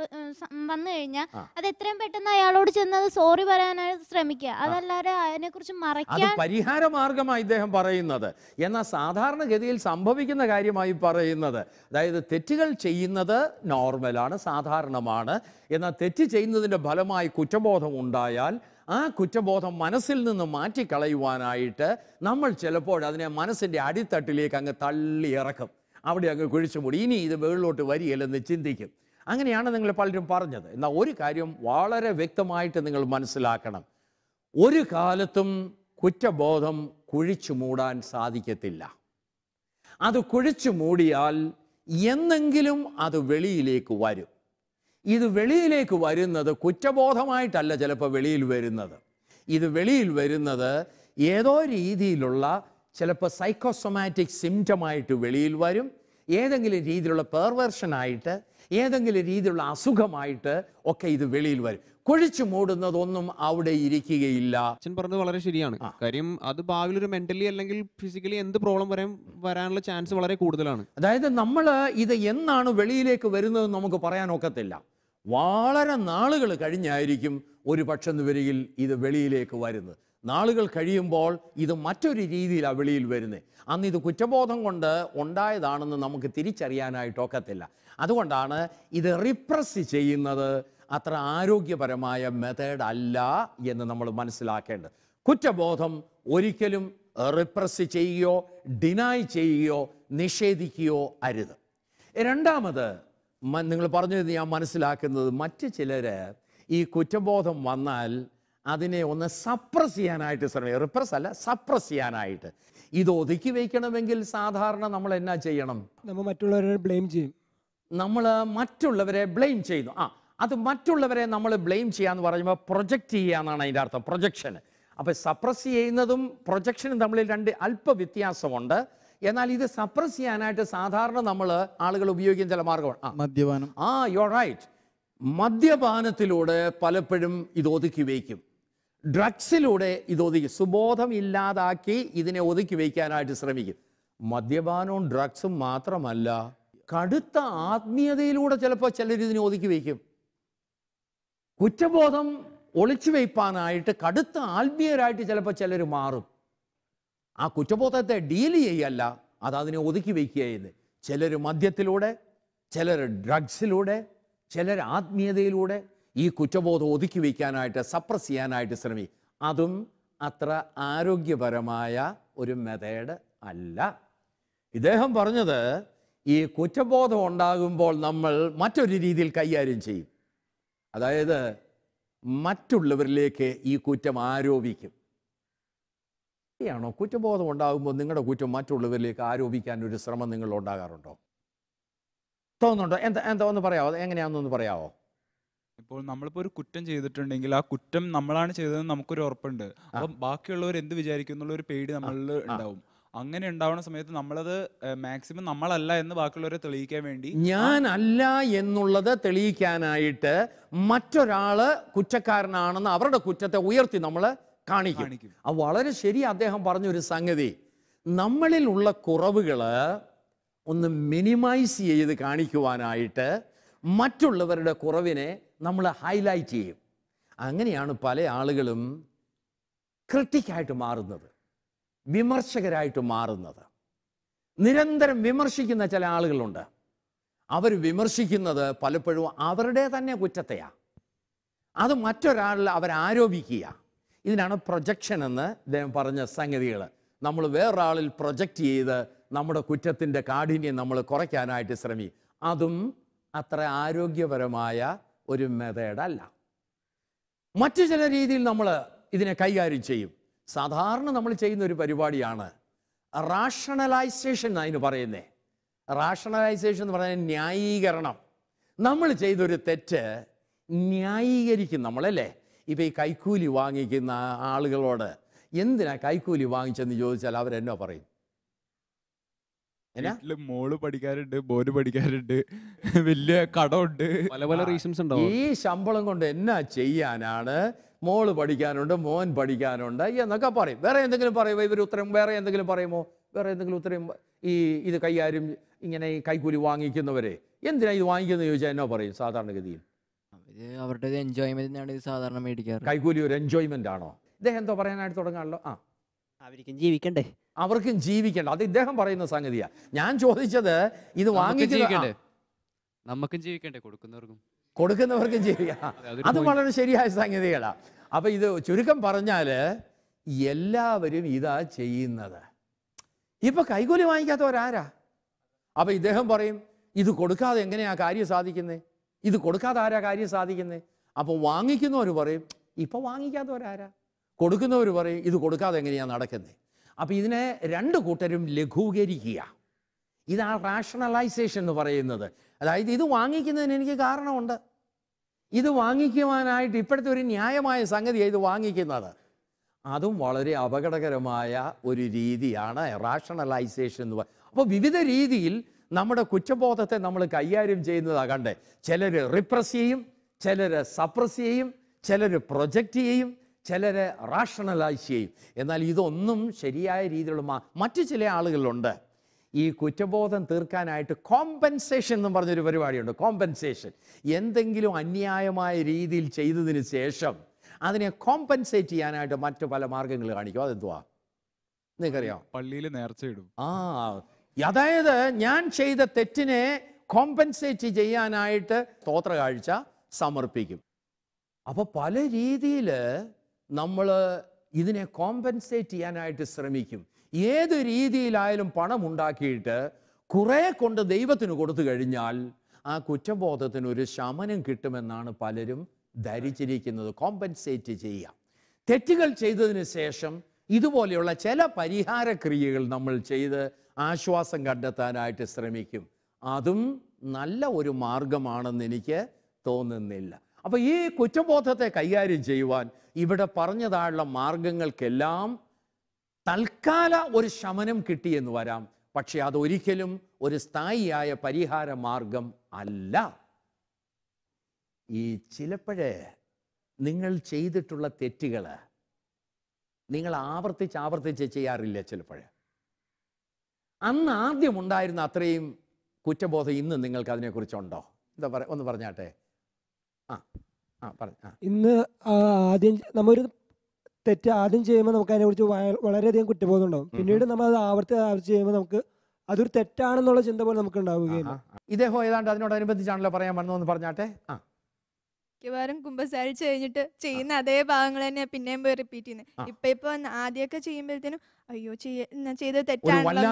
വന്നു കഴിഞ്ഞാൽ അത് എത്രയും പെട്ടെന്ന് അയാളോട് ചെന്ന് അത് സോറി പറയാനായിട്ട് ശ്രമിക്കുക. അതല്ലാതെ അതിനെ കുറിച്ച് മറയ്ക്കാൻ പരിഹാര മാർഗമായി ഇദ്ദേഹം പറയുന്നത്. എന്നാൽ സാധാരണഗതിയിൽ സംഭവിക്കുന്ന കാര്യമായി പറയുന്നത്, അതായത് തെറ്റുകൾ ചെയ്യുന്നത് നോർമലാണ്, സാധാരണമാണ്. എന്നാൽ തെറ്റ് ചെയ്യുന്നതിൻ്റെ ഫലമായി കുറ്റബോധം ഉണ്ടായാൽ ആ കുറ്റബോധം മനസ്സിൽ നിന്ന് മാറ്റിക്കളയുവാനായിട്ട് നമ്മൾ ചിലപ്പോൾ അതിനെ മനസ്സിൻ്റെ അടിത്തട്ടിലേക്ക് അങ്ങ് തള്ളി ഇറക്കും. അവിടെ അങ്ങ് കുഴിച്ചുമൂടി ഇനി ഇത് മുകളിലോട്ട് വരികയില്ലെന്ന് ചിന്തിക്കും. അങ്ങനെയാണ് നിങ്ങൾ പലരും പറഞ്ഞത്. എന്നാൽ ഒരു കാര്യം വളരെ വ്യക്തമായിട്ട് നിങ്ങൾ മനസ്സിലാക്കണം, ഒരു കാലത്തും കുറ്റബോധം കുഴിച്ചു മൂടാൻ സാധിക്കത്തില്ല. അത് കുഴിച്ചു മൂടിയാൽ എന്നെങ്കിലും അത് വെളിയിലേക്ക് വരും. ഇത് വെളിയിലേക്ക് വരുന്നത് കുറ്റബോധമായിട്ടല്ല ചിലപ്പോൾ വെളിയിൽ വരുന്നത്. ഇത് വെളിയിൽ വരുന്നത് ഏതോ രീതിയിലുള്ള ചിലപ്പോൾ സൈക്കോസൊമാറ്റിക് സിംറ്റമായിട്ട് വെളിയിൽ വരും. ഏതെങ്കിലും രീതിയിലുള്ള പെർവേർഷനായിട്ട്, ഏതെങ്കിലും രീതിയിലുള്ള അസുഖമായിട്ട് ഒക്കെ ഇത് വെളിയിൽ വരും. കുഴിച്ചു മൂടുന്നതൊന്നും അവിടെ ഇരിക്കുകയില്ല. അച്ഛൻ പറഞ്ഞത് വളരെ ശരിയാണ്. കാര്യം അത് ഭാവിയിൽ ഒരു മെന്റലി അല്ലെങ്കിൽ ഫിസിക്കലി എന്ത് പ്രോബ്ലം വരാനുള്ള ചാൻസ് വളരെ കൂടുതലാണ്. അതായത് നമ്മൾ ഇത് എന്നാണ് വെളിയിലേക്ക് വരുന്നതെന്ന് നമുക്ക് പറയാൻ ഒക്കത്തില്ല. വളരെ നാളുകൾ കഴിഞ്ഞായിരിക്കും ഒരു പക്ഷം വരികിൽ ഇത് വെളിയിലേക്ക് വരുന്നത്. നാളുകൾ കഴിയുമ്പോൾ ഇത് മറ്റൊരു രീതിയിലാണ് വെളിയിൽ വരുന്നത്. അന്ന് ഇത് കുറ്റബോധം കൊണ്ട് ഉണ്ടായതാണെന്ന് നമുക്ക് തിരിച്ചറിയാനായിട്ടൊക്കത്തില്ല. അതുകൊണ്ടാണ് ഇത് റിപ്രസ് ചെയ്യുന്നത് അത്ര ആരോഗ്യപരമായ മെത്തേഡ് അല്ല എന്ന് നമ്മൾ മനസ്സിലാക്കേണ്ടത്. കുറ്റബോധം ഒരിക്കലും റിപ്രസ് ചെയ്യുകയോ ഡിനായ് ചെയ്യുകയോ നിഷേധിക്കുകയോ അരുത്. രണ്ടാമത് നിങ്ങൾ പറഞ്ഞത് ഞാൻ മനസ്സിലാക്കുന്നത്, മറ്റ് ചിലർ ഈ കുറ്റബോധം വന്നാൽ അതിനെ ഒന്ന് സപ്രസ് ചെയ്യാനായിട്ട് ശ്രമിക്കും. റിപ്രസ് അല്ല, സപ്രസ് ചെയ്യാനായിട്ട്. ഇത് ഒതുക്കി വയ്ക്കണമെങ്കിൽ സാധാരണ നമ്മൾ എന്നാ ചെയ്യണം? നമ്മൾ മറ്റുള്ളവരെ ബ്ലെയിം ചെയ്യും. നമ്മൾ മറ്റുള്ളവരെ ബ്ലെയിം ചെയ്യുന്നു. അത് മറ്റുള്ളവരെ നമ്മൾ ബ്ലെയിം ചെയ്യാന്ന് പറയുമ്പോൾ പ്രൊജക്റ്റ് ചെയ്യുക എന്നാണ് അതിൻ്റെ അർത്ഥം, പ്രൊജക്ഷൻ. അപ്പോൾ സപ്രസ് ചെയ്യുന്നതും പ്രൊജക്ഷനും തമ്മിൽ രണ്ട് അല്പ വ്യത്യാസമുണ്ട്. എന്നാൽ ഇത് സപ്രസ് ചെയ്യാനായിട്ട് സാധാരണ നമ്മൾ ആളുകൾ ഉപയോഗിക്കുന്ന ചില മാർഗമാണ് മദ്യപാനം. You are right. മദ്യപാനത്തിലൂടെ പലപ്പോഴും ഇത് ഒതുക്കി വയ്ക്കും. ഡ്രഗ്സിലൂടെ ഇത് ഒതുക്കി, സുബോധം ഇല്ലാതാക്കി ഇതിനെ ഒതുക്കി വയ്ക്കാനായിട്ട് ശ്രമിക്കും. മദ്യപാനവും ഡ്രഗ്സും മാത്രമല്ല, കടുത്ത ആത്മീയതയിലൂടെ ചിലപ്പോൾ ചിലർ ഇതിനെ ഒതുക്കി വയ്ക്കും. കുറ്റബോധം ഒളിച്ചു വയ്പ്പാനായിട്ട് കടുത്ത ആത്മീയരായിട്ട് ചിലപ്പോൾ ചിലർ മാറും. ആ കുറ്റബോധത്തെ ഡീൽ ചെയ്യല്ല, അതിനെ ഒതുക്കി വയ്ക്കുകയെന്ന്. ചിലർ മദ്യത്തിലൂടെ, ചിലർ ഡ്രഗ്സിലൂടെ, ചിലർ ആത്മീയതയിലൂടെ ഈ കുറ്റബോധം ഒതുക്കി വയ്ക്കാനായിട്ട്, സപ്രസ് ചെയ്യാനായിട്ട് ശ്രമിക്കും. അതും അത്ര ആരോഗ്യപരമായ ഒരു മെത്തേഡ് അല്ല. ഇദ്ദേഹം പറഞ്ഞത് ഈ കുറ്റബോധം ഉണ്ടാകുമ്പോൾ നമ്മൾ മറ്റൊരു രീതിയിൽ കൈകാര്യം ചെയ്യും. അതായത് മറ്റുള്ളവരിലേക്ക് ഈ കുറ്റം ആരോപിക്കും. ശരിയാണോ? കുറ്റബോധം ഉണ്ടാകുമ്പോൾ നിങ്ങളുടെ കുറ്റം മറ്റുള്ളവരിലേക്ക് ആരോപിക്കാൻ ഒരു ശ്രമം നിങ്ങൾ ഉണ്ടാകാറുണ്ടോ? തോന്നുന്നുണ്ടോ? എന്താ ഒന്ന് പറയാമോ? എങ്ങനെയാണെന്നൊന്ന് പറയാമോ? ഇപ്പോൾ നമ്മളിപ്പോൾ ഒരു കുറ്റം ചെയ്തിട്ടുണ്ടെങ്കിൽ ആ കുറ്റം നമ്മളാണ് ചെയ്തതെന്ന് നമുക്കൊരു ഉറപ്പുണ്ട്. അപ്പം ബാക്കിയുള്ളവർ എന്ത് വിചാരിക്കും എന്നുള്ള ഒരു പേടി നമ്മളിൽ ഉണ്ടാവും. അങ്ങനെ ഉണ്ടാവുന്ന സമയത്ത് നമ്മളത് മാക്സിമം നമ്മളല്ല എന്ന് ബാക്കിയുള്ളവരെ തെളിയിക്കാൻ വേണ്ടി, ഞാനല്ല എന്നുള്ളത് തെളിയിക്കാനായിട്ട് മറ്റൊരാള് കുറ്റക്കാരനാണെന്ന് അവരുടെ കുറ്റത്തെ ഉയർത്തി നമ്മൾ കാണിക്കും. അത് വളരെ ശരി. അദ്ദേഹം പറഞ്ഞൊരു സംഗതി, നമ്മളിലുള്ള കുറവുകൾ ഒന്ന് മിനിമൈസ് ചെയ്ത് കാണിക്കുവാനായിട്ട് മറ്റുള്ളവരുടെ കുറവിനെ നമ്മൾ ഹൈലൈറ്റ് ചെയ്യും. അങ്ങനെയാണ് പല ആളുകളും ക്രിട്ടിക്കായിട്ട് മാറുന്നത്, വിമർശകരായിട്ട് മാറുന്നത്. നിരന്തരം വിമർശിക്കുന്ന ചില ആളുകളുണ്ട്. അവർ വിമർശിക്കുന്നത് പലപ്പോഴും അവരുടെ തന്നെ കുറ്റത്തെയാണ്. അത് മറ്റൊരാളിൽ അവരാരോപിക്കുക. ഇതിനാണ് പ്രൊജക്ഷൻ എന്ന് അദ്ദേഹം പറഞ്ഞ സംഗതികൾ. നമ്മൾ വേറൊരാളിൽ പ്രൊജക്റ്റ് ചെയ്ത് നമ്മുടെ കുറ്റത്തിൻ്റെ കാഠിന്യം നമ്മൾ കുറയ്ക്കാനായിട്ട് ശ്രമിക്കും. അതും അത്ര ആരോഗ്യപരമായ ഒരു മെത്തേഡല്ല. മറ്റു ചില രീതിയിൽ നമ്മൾ ഇതിനെ കൈകാര്യം ചെയ്യും. സാധാരണ നമ്മൾ ചെയ്യുന്ന ഒരു പരിപാടിയാണ് റാഷണലൈസേഷൻ അതിന് പറയുന്നത്. റാഷണലൈസേഷൻ എന്ന് പറയുന്നത് ന്യായീകരണം. നമ്മൾ ചെയ്തൊരു തെറ്റ് ന്യായീകരിക്കും നമ്മളല്ലേ. ഇപ്പം ഈ കൈക്കൂലി വാങ്ങിക്കുന്ന ആളുകളോട് എന്തിനാ കൈക്കൂലി വാങ്ങിച്ചെന്ന് ചോദിച്ചാൽ അവരെന്നോ പറയും? മോള് പഠിക്കാറുണ്ട്, മോന് പഠിക്കാറുണ്ട്, വലിയ കടമുണ്ട്, പല പല റീസൺസ് ഉണ്ടാവും. ഈ ശമ്പളം കൊണ്ട് എന്നാ ചെയ്യാനാണ്? മോള് പഠിക്കാനുണ്ട്, മോൻ പഠിക്കാനുണ്ട് എന്നൊക്കെ പറയും. വേറെ എന്തെങ്കിലും പറയുമോ ഇവർ ഉത്തരം? വേറെ എന്തെങ്കിലും പറയുമോ? വേറെ എന്തെങ്കിലും ഉത്തരം? ഇത് കൈകാര്യം ഇങ്ങനെ ഈ കൈക്കൂലി വാങ്ങിക്കുന്നവരെ എന്തിനാ ഇത് വാങ്ങിക്കുന്നത് ചോദിച്ചാൽ എന്നോ പറയും സാധാരണഗതിയിൽ? അവരുടെ എൻജോയ്മെന്റിനാണ് ഇത് സാധാരണ മേടിക്കാറ്. കൈക്കൂലി ഒരു എൻജോയ്മെന്റ് ആണോ? ഇദ്ദേഹം എന്തോ പറയാനായിട്ട് തുടങ്ങാമല്ലോ. അവർക്കും ജീവിക്കണ്ടേ? അവർക്കും ജീവിക്കണ്ട. അത് ഇദ്ദേഹം പറയുന്ന സംഗതിയാ. ഞാൻ ചോദിച്ചത് ഇത് വാങ്ങിക്കണ്ടേ? നമുക്കും ജീവിക്കണ്ടേ? കൊടുക്കുന്നവർക്കും ജീവിക്കാം. അത് വളരെ ശരിയായ സംഗതികളാണ്. അപ്പൊ ഇത് ചുരുക്കം പറഞ്ഞാല് എല്ലാവരും ഇതാ ചെയ്യുന്നത്. ഇപ്പൊ കൈക്കൂലി വാങ്ങിക്കാത്തവരാരാ? അപ്പൊ ഇദ്ദേഹം പറയും ഇത് കൊടുക്കാതെ എങ്ങനെയാ കാര്യം സാധിക്കുന്നത്? ഇത് കൊടുക്കാതെ ആരാ കാര്യം സാധിക്കുന്നത്? അപ്പൊ വാങ്ങിക്കുന്നവർ പറയും ഇപ്പൊ വാങ്ങിക്കാത്തവരാരാ? കൊടുക്കുന്നവർ പറയും ഇത് കൊടുക്കാതെ എങ്ങനെയാ നടക്കുന്നത്? അപ്പൊ ഇതിനെ രണ്ട് കൂട്ടരും ലഘൂകരിക്കുക. ഇതാണ് റാഷണലൈസേഷൻ എന്ന് പറയുന്നത്. അതായത് ഇത് വാങ്ങിക്കുന്നതിന് എനിക്ക് കാരണമുണ്ട്, ഇത് വാങ്ങിക്കുവാനായിട്ട് ഇപ്പോഴത്തെ ഒരു ന്യായമായ സംഗതിയാണ് ഇത് വാങ്ങിക്കുന്നത്. അതും വളരെ അപകടകരമായ ഒരു രീതിയാണ് റാഷണലൈസേഷൻ എന്ന് പറയുന്നത്. അപ്പോൾ വിവിധ രീതിയിൽ നമ്മുടെ കുറ്റബോധത്തെ നമ്മൾ കൈകാര്യം ചെയ്യുന്നതാകണ്ടേ. ചിലർ റിപ്രസ് ചെയ്യും, ചിലർ സപ്രസ് ചെയ്യും, ചിലർ പ്രൊജക്റ്റ് ചെയ്യും, ചിലർ റാഷണലൈസ് ചെയ്യും. എന്നാൽ ഇതൊന്നും ശരിയായ രീതിയിലുള്ള മറ്റു ചില ആളുകളുണ്ട് ഈ കുറ്റബോധം തീർക്കാനായിട്ട് കോമ്പൻസേഷൻ എന്ന് പറഞ്ഞൊരു പരിപാടിയുണ്ട്. കോമ്പൻസേഷൻ, എന്തെങ്കിലും അന്യായമായ രീതിയിൽ ചെയ്തതിന് ശേഷം അതിനെ കോമ്പൻസേറ്റ് ചെയ്യാനായിട്ട് മറ്റു പല മാർഗങ്ങൾ കാണിക്കും. അതെന്തുവാ നിങ്ങൾക്കറിയാം? പള്ളിയിൽ നേർച്ച ഇടും. അതായത് ഞാൻ ചെയ്ത തെറ്റിനെ കോമ്പൻസേറ്റ് ചെയ്യാനായിട്ട് സ്തോത്ര കാഴ്ച സമർപ്പിക്കും. അപ്പോൾ പല രീതിയിൽ നമ്മൾ ഇതിനെ കോമ്പൻസേറ്റ് ചെയ്യാനായിട്ട് ശ്രമിക്കും. ഏത് രീതിയിലായാലും പണം ഉണ്ടാക്കിയിട്ട് കുറേ കൊണ്ട് ദൈവത്തിന് കൊടുത്തു കഴിഞ്ഞാൽ ആ കുറ്റബോധത്തിന് ഒരു ശമനം കിട്ടുമെന്നാണ് പലരും ധരിച്ചിരിക്കുന്നത്. കോമ്പൻസേറ്റ് ചെയ്യുക. തെറ്റുകൾ ചെയ്തതിന് ശേഷം ഇതുപോലെയുള്ള ചില പരിഹാരക്രിയകൾ നമ്മൾ ചെയ്ത് ആശ്വാസം കണ്ടെത്താനായിട്ട് ശ്രമിക്കും. അതും നല്ല ഒരു മാർഗമാണെന്ന് എനിക്ക് തോന്നുന്നില്ല. അപ്പോൾ ഈ കുറ്റബോധത്തെ കൈകാര്യം ചെയ്യുവാൻ ഇവിടെ പറഞ്ഞതായുള്ള മാർഗങ്ങൾക്കെല്ലാം തൽക്കാല ഒരു ശമനം കിട്ടിയെന്ന് വരാം, പക്ഷെ അതൊരിക്കലും ഒരു സ്ഥായിയായ പരിഹാര മാർഗം അല്ല. ഈ ചിലപ്പോഴേ നിങ്ങൾ ചെയ്തിട്ടുള്ള തെറ്റുകൾ നിങ്ങൾ ആവർത്തിച്ച് ചെയ്യാറില്ല. ചിലപ്പോഴേ അന്ന് ആദ്യം ഉണ്ടായിരുന്ന അത്രയും കുറ്റബോധം ഇന്ന് നിങ്ങൾക്ക് അതിനെക്കുറിച്ചുണ്ടോ? എന്താ ഒന്ന് പറഞ്ഞാട്ടെ. ഇന്ന് ആദ്യം നമ്മൊരു തെറ്റ് ആദ്യം ചെയ്യുമ്പോൾ നമുക്ക് അതിനെക്കുറിച്ച് വളരെയധികം കുറ്റബോധം ഉണ്ടാവും. പിന്നീട് നമ്മൾ അത് ആവർത്തിച്ച് ചെയ്യുമ്പോൾ നമുക്ക് അതൊരു തെറ്റാണെന്നുള്ള ചിന്ത പോലെ നമുക്ക് ഉണ്ടാവുകയില്ല. ഇദ്ദേഹം ഏതാണ്ട് അതിനോടനുബന്ധിച്ചാണല്ലോ പറയാൻ വന്നതെന്ന് പറഞ്ഞാട്ടെ. മിക്കവാറും കുമ്പസാരിച്ച് കഴിഞ്ഞിട്ട് ചെയ്യുന്ന അതേ ഭാഗങ്ങൾ തന്നെ പിന്നെയും പോയി റിപ്പീറ്റ് ചെയ്യുന്നത്. ഇപ്പൊ ആദ്യമൊക്കെ ചെയ്യുമ്പോഴത്തേനും അയ്യോ ഞാൻ ചെയ്തത് തെറ്റാണല്ലോ,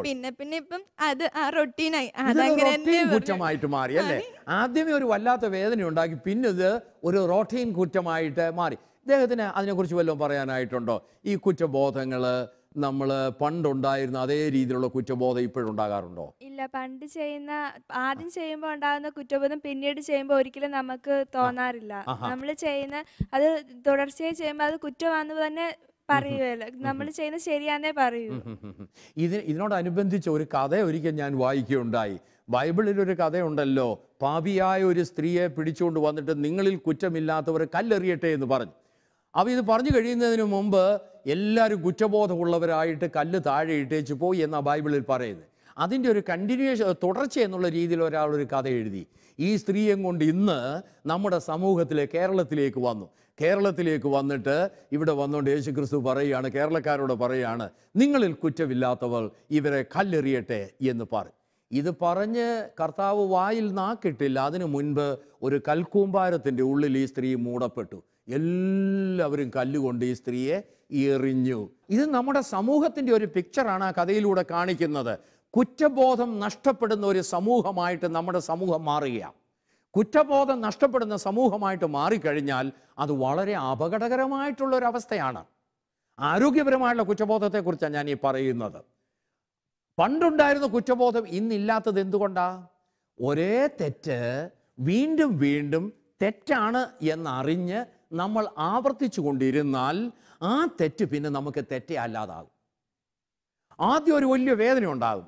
പിന്നെ പിന്നെ ഇപ്പം അത് ആ റൊട്ടീനായി, അതങ്ങനെ കുറ്റമായിട്ട് മാറി അല്ലേ. ആദ്യമേ ഒരു വല്ലാത്ത വേദന ഉണ്ടാക്കി, പിന്നെ ഇത് ഒരു റൊട്ടീൻ കുറ്റമായിട്ട് മാറി. ഇദ്ദേഹത്തിന് അതിനെക്കുറിച്ച് വല്ലതും പറയാനായിട്ടുണ്ടോ? ഈ കുറ്റബോധങ്ങള് നമ്മൾ പണ്ടുണ്ടായിരുന്ന അതേ രീതിയിലുള്ള കുറ്റബോധം ഇപ്പോഴുണ്ടാകാറുണ്ടോ? ഇല്ല, ആദ്യം ചെയ്യുമ്പോൾ ഉണ്ടാകുന്ന കുറ്റബോധം പിന്നീട് ചെയ്യുമ്പോൾ ഒരിക്കലും നമുക്ക് തോന്നാറില്ല. നമ്മൾ ചെയ്യുന്ന അത് തുടർച്ചയായി ചെയ്യുമ്പോൾ അത് കുറ്റമാണെന്ന് തന്നെ പറയുകയല്ല, നമ്മൾ ചെയ്യുന്നത് ശരിയാന്നേ പറയൂ. ഇതിനോടനുബന്ധിച്ച് ഒരു കഥ ഒരിക്കൽ ഞാൻ വായിക്കുകയുണ്ടായി. ബൈബിളിൽ ഒരു കഥയുണ്ടല്ലോ, പാപിയായ ഒരു സ്ത്രീയെ പിടിച്ചുകൊണ്ട് വന്നിട്ട് നിങ്ങളിൽ കുറ്റമില്ലാത്തവർ കല്ലെറിയട്ടെ എന്ന് പറഞ്ഞു. അപ്പോൾ ഇത് പറഞ്ഞു കഴിയുന്നതിന് മുമ്പ് എല്ലാവരും കുറ്റബോധമുള്ളവരായിട്ട് കല്ല് താഴെ ഇട്ടേച്ച് പോയി എന്നാണ് ബൈബിളിൽ പറയുന്നത്. അതിൻ്റെ ഒരു കണ്ടിന്യൂഷൻ, തുടർച്ച എന്നുള്ള രീതിയിൽ ഒരാളൊരു കഥ എഴുതി. ഈ സ്ത്രീയെ കൊണ്ട് ഇന്ന് നമ്മുടെ കേരളത്തിലേക്ക് വന്നു. കേരളത്തിലേക്ക് വന്നിട്ട് ഇവിടെ വന്നുകൊണ്ട് യേശുക്രിസ്തു പറയുകയാണ്, കേരളക്കാരോട് പറയുകയാണ്, നിങ്ങളിൽ കുറ്റമില്ലാത്തവർ ഇവരെ കല്ലെറിയട്ടെ എന്ന് പറയും. ഇത് പറഞ്ഞ് കർത്താവ് വായിൽ നാക്കിട്ടില്ല. അതിനു മുൻപ് ഒരു കൽക്കൂമ്പാരത്തിൻ്റെ ഉള്ളിൽ ഈ സ്ത്രീ മൂടപ്പെട്ടു. എല്ലാവരും കല്ലുകൊണ്ട് ഈ സ്ത്രീയെ എറിഞ്ഞു. ഇത് നമ്മുടെ സമൂഹത്തിൻ്റെ ഒരു പിക്ചറാണ് ആ കഥയിലൂടെ കാണിക്കുന്നത്. കുറ്റബോധം നഷ്ടപ്പെടുന്ന ഒരു സമൂഹമായിട്ട് നമ്മുടെ സമൂഹം മാറുകയാണ്. കുറ്റബോധം നഷ്ടപ്പെടുന്ന സമൂഹമായിട്ട് മാറിക്കഴിഞ്ഞാൽ അത് വളരെ അപകടകരമായിട്ടുള്ള ഒരു അവസ്ഥയാണ്. ആരോഗ്യപരമായിട്ടുള്ള കുറ്റബോധത്തെക്കുറിച്ചാണ് ഞാൻ ഈ പറയുന്നത്. പണ്ടുണ്ടായിരുന്ന കുറ്റബോധം ഇന്നില്ലാത്തത് എന്തുകൊണ്ടാണ്? ഒരേ തെറ്റ് വീണ്ടും വീണ്ടും തെറ്റാണ് എന്നറിഞ്ഞ് നമ്മൾ ആവർത്തിച്ചു കൊണ്ടിരുന്നാൽ ആ തെറ്റ് പിന്നെ നമുക്ക് തെറ്റേ അല്ലാതാകും. ആദ്യം ഒരു വലിയ വേദന ഉണ്ടാകും.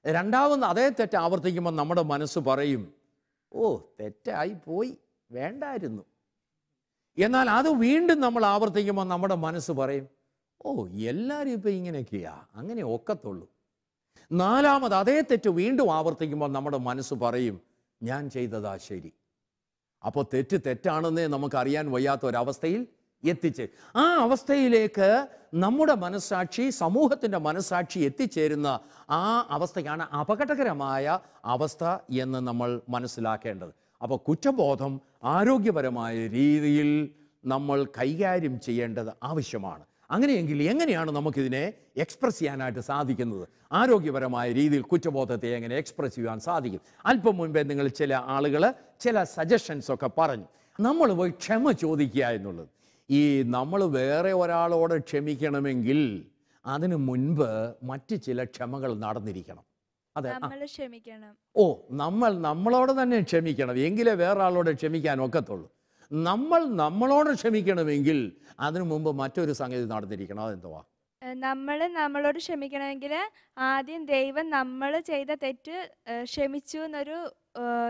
രണ്ടാമത് അതേ തെറ്റ് ആവർത്തിക്കുമ്പോൾ നമ്മുടെ മനസ്സ് പറയും, ഓ തെറ്റായി പോയി, വേണ്ടായിരുന്നു. എന്നാൽ അത് വീണ്ടും നമ്മൾ ആവർത്തിക്കുമ്പോൾ നമ്മുടെ മനസ്സ് പറയും, ഓ എല്ലാവരും ഇപ്പം ഇങ്ങനെയൊക്കെയാ, അങ്ങനെ ഒക്കത്തുള്ളൂ. നാലാമത് അതേ തെറ്റ് വീണ്ടും ആവർത്തിക്കുമ്പോൾ നമ്മുടെ മനസ്സ് പറയും, ഞാൻ ചെയ്തതാ ശരി. അപ്പോൾ തെറ്റാണെന്നേ നമുക്കറിയാൻ വയ്യാത്ത ഒരവസ്ഥയിൽ എത്തിച്ച് ആ അവസ്ഥയിലേക്ക് നമ്മുടെ മനസ്സാക്ഷി, സമൂഹത്തിൻ്റെ മനസ്സാക്ഷി എത്തിച്ചേരുന്ന ആ അവസ്ഥയാണ് അപകടകരമായ അവസ്ഥ എന്ന് നമ്മൾ മനസ്സിലാക്കേണ്ടത്. അപ്പോൾ കുറ്റബോധം ആരോഗ്യപരമായ രീതിയിൽ നമ്മൾ കൈകാര്യം ചെയ്യേണ്ടത് ആവശ്യമാണ്. അങ്ങനെയെങ്കിൽ എങ്ങനെയാണ് നമുക്കിതിനെ എക്സ്പ്രസ് ചെയ്യാനായിട്ട് സാധിക്കുന്നത്? ആരോഗ്യപരമായ രീതിയിൽ കുറ്റബോധത്തെ എങ്ങനെ എക്സ്പ്രസ് ചെയ്യാൻ സാധിക്കും? അല്പം മുൻപേ നിങ്ങൾ ചില ആളുകൾ ചില സജഷൻസ് ഒക്കെ പറഞ്ഞു. നമ്മൾ പോയി ക്ഷമ ചോദിക്കുക എന്നുള്ളത്. ഈ നമ്മൾ വേറെ ഒരാളോട് ക്ഷമിക്കണമെങ്കിൽ അതിനു മുൻപ് മറ്റ് ചില ക്ഷമകൾ നടന്നിരിക്കണം. അതെ, നമ്മളോട് തന്നെ ക്ഷമിക്കണം, എങ്കിലേ വേറെ ആളോട് ക്ഷമിക്കാൻ ഒക്കത്തുള്ളൂ. നമ്മളോട് ക്ഷമിക്കണമെങ്കിൽ അതിനു മുമ്പ് മറ്റൊരു സംഗതി നടന്നിരിക്കണം. അതെന്തുവാ? നമ്മളോട് ക്ഷമിക്കണമെങ്കിൽ ആദ്യം ദൈവം നമ്മൾ ചെയ്ത തെറ്റ് ക്ഷമിച്ചു എന്നൊരു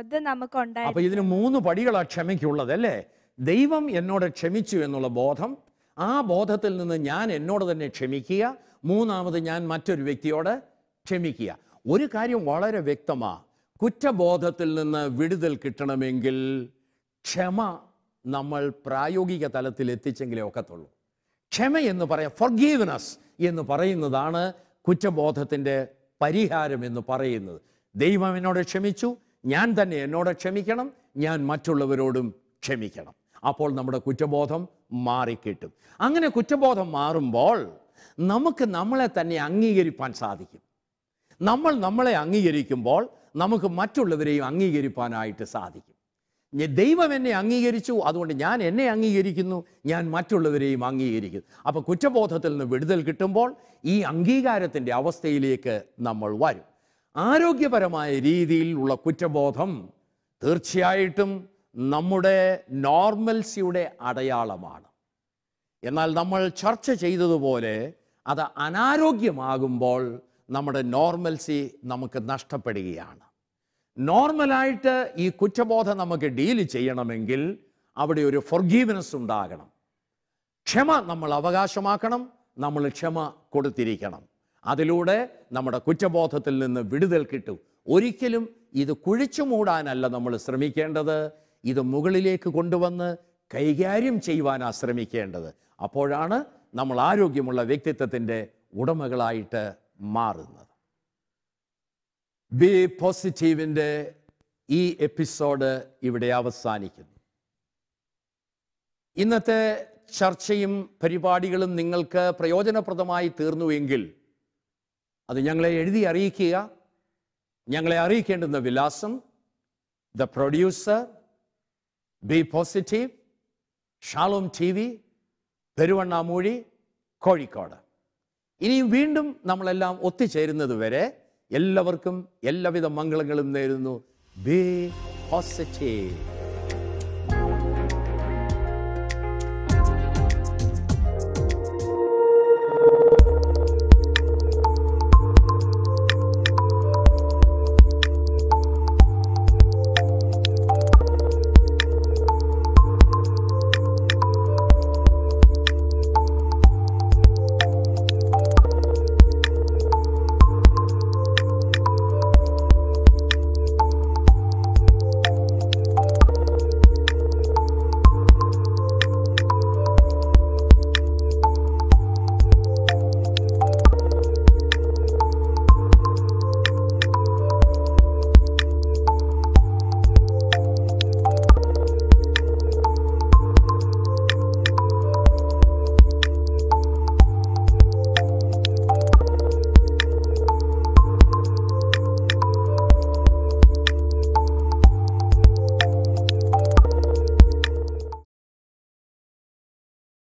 ഇത് നമുക്കുണ്ടായി. അപ്പൊ ഇതിന് 3 പടികളാണ് ക്ഷമയ്ക്കുള്ളത് അല്ലേ? ദൈവം എന്നോട് ക്ഷമിച്ചു എന്നുള്ള ബോധം, ആ ബോധത്തിൽ നിന്ന് ഞാൻ എന്നോട് തന്നെ ക്ഷമിക്കുക, മൂന്നാമത് ഞാൻ മറ്റൊരു വ്യക്തിയോട് ക്ഷമിക്കുക. ഒരു കാര്യം വളരെ വ്യക്തമാണ്, കുറ്റബോധത്തിൽ നിന്ന് വിടുതൽ കിട്ടണമെങ്കിൽ ക്ഷമ നമ്മൾ പ്രായോഗിക തലത്തിൽ എത്തിച്ചെങ്കിലേ ഒക്കത്തുള്ളൂ. ക്ഷമ എന്ന് പറയാം, ഫൊർഗീവ്നെസ് എന്ന് പറയുന്നതാണ് കുറ്റബോധത്തിൻ്റെ പരിഹാരം എന്ന് പറയുന്നത്. ദൈവം എന്നോട് ക്ഷമിച്ചു, ഞാൻ തന്നെ എന്നോട് ക്ഷമിക്കണം, ഞാൻ മറ്റുള്ളവരോടും ക്ഷമിക്കണം. അപ്പോൾ നമ്മുടെ കുറ്റബോധം മാറിക്കിട്ടും. അങ്ങനെ കുറ്റബോധം മാറുമ്പോൾ നമുക്ക് നമ്മളെ തന്നെ അംഗീകരിപ്പാൻ സാധിക്കും. നമ്മളെ അംഗീകരിക്കുമ്പോൾ നമുക്ക് മറ്റുള്ളവരെയും അംഗീകരിപ്പാനായിട്ട് സാധിക്കും. ദൈവം എന്നെ അംഗീകരിച്ചു, അതുകൊണ്ട് ഞാൻ എന്നെ അംഗീകരിക്കുന്നു, ഞാൻ മറ്റുള്ളവരെയും അംഗീകരിക്കുന്നു. അപ്പോൾ കുറ്റബോധത്തിൽ നിന്ന് വിടുതൽ കിട്ടുമ്പോൾ ഈ അംഗീകാരത്തിൻ്റെ അവസ്ഥയിലേക്ക് നമ്മൾ വരും. ആരോഗ്യപരമായ രീതിയിലുള്ള കുറ്റബോധം തീർച്ചയായിട്ടും നമ്മുടെ നോർമൽസിയുടെ അടയാളമാണ്. എന്നാൽ നമ്മൾ ചർച്ച ചെയ്തതുപോലെ അത് അനാരോഗ്യമാകുമ്പോൾ നമ്മുടെ നോർമൽസി നമുക്ക് നഷ്ടപ്പെടുകയാണ്. നോർമലായിട്ട് ഈ കുറ്റബോധം നമുക്ക് ഡീൽ ചെയ്യണമെങ്കിൽ അവിടെ ഒരു ഫൊർഗീവ്നെസ് ഉണ്ടാകണം. ക്ഷമ നമ്മൾ അവകാശമാക്കണം, നമ്മൾ ക്ഷമ കൊടുത്തിരിക്കണം. അതിലൂടെ നമ്മുടെ കുറ്റബോധത്തിൽ നിന്ന് വിടുതൽ കിട്ടും. ഒരിക്കലും ഇത് കുഴിച്ചു മൂടാനല്ല നമ്മൾ ശ്രമിക്കേണ്ടത്, ഇത് മുകളിലേക്ക് കൊണ്ടുവന്ന് കൈകാര്യം ചെയ്യുവാനാണ് ശ്രമിക്കേണ്ടത്. അപ്പോഴാണ് നമ്മൾ ആരോഗ്യമുള്ള വ്യക്തിത്വത്തിൻ്റെ ഉടമകളായിട്ട് മാറുന്നത്. ബി പോസിറ്റീവിൻ്റെ ഈ എപ്പിസോഡ് ഇവിടെ അവസാനിക്കുന്നു. ഇന്നത്തെ ചർച്ചയും പരിപാടികളും നിങ്ങൾക്ക് പ്രയോജനപ്രദമായി തീർന്നുവെങ്കിൽ അത് ഞങ്ങളെ എഴുതി അറിയിക്കുക. ഞങ്ങളെ അറിയിക്കേണ്ടുന്ന വിലാസം: the producer, B positive, Shalom TV, Peruvannamuzhi, Kozhikode. ഇനിയും വീണ്ടും നമ്മളെല്ലാം ഒത്തുചേരുന്നത് വരെ എല്ലാവർക്കും എല്ലാവിധ മംഗളങ്ങളും നേരുന്നു. B positive.